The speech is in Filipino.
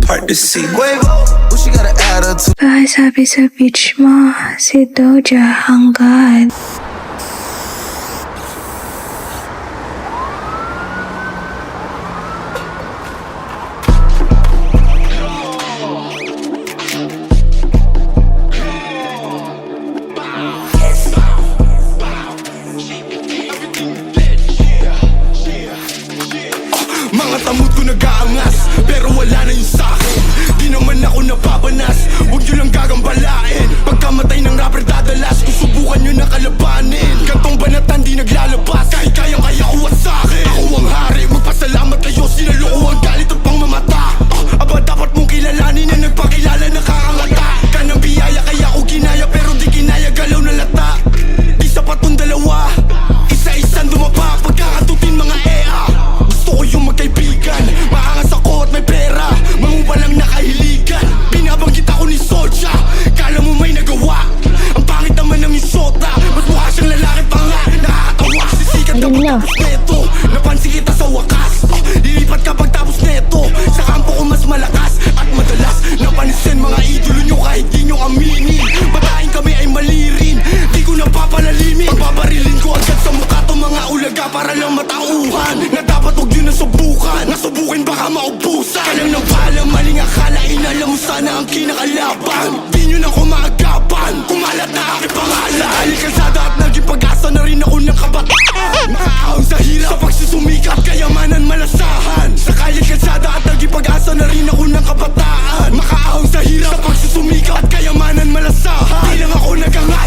Part to see. Bakit sabi sa beach mo, si Doja hangad? Mga tamod ko nag-aangas, pero wala na yung sa'kin. Di naman ako napapanas, huwag nyo lang gagambalain. Pagkamatay ng rapper dadalas, kung subukan nyo na kalabanin. Gantong banatan di naglalabas, kahit kayang-kaya ko at sa'kin. Ako ang hari, magpasalamat kayo, sinaloko ang galit at pang mamata. Aba dapat mong kilalanin na nagpakilala nakakangata. Kanang biyaya kaya ko ginaya, pero di kinaya galaw na lata. Di sapat tong dalawa, isa-isang dumapa. Pagkakatutin mga EA, gusto ko yung magkaibigan. Maangas ako at may pera, mangupa lang nakahiligan. Binabanggit ako ni Soja, kala mo may nagawa. Ang pangit naman ng isota, mas mukha siyang lalaki pa nga. Nakakatawa, sisikat ka pagtapos neto. Napansin kita sa wakas, lilipat ka pagtapos neto. Sa kampo ko mas malakas at madalas napansin mga idolo nyo kahit di nyo aminin. Batayin kami ay mali rin, di ko napapalalimin. Pagbabarilin ko agad sa mukha to mga ulaga para lang matauhan. Na dapat huwag nyo nasubukan, nasubukin baka maubusan. Kalang nang pala, maling akala, inalam mo sana ang kinakalaban. Di nyo na kumagapan, kumalat na aking pangalan. Dahil kalsada at naging pag-asa na rin ako ng kabataan. Makaahon sa hirap, sa pagsusumikat, kayamanan malasahan. Sa kalye kalsada at naging pag-asa na rin ako ng kabataan. Makaahon sa hirap, sa pagsusumikat, kayamanan malasahan. Di lang ako nagangako,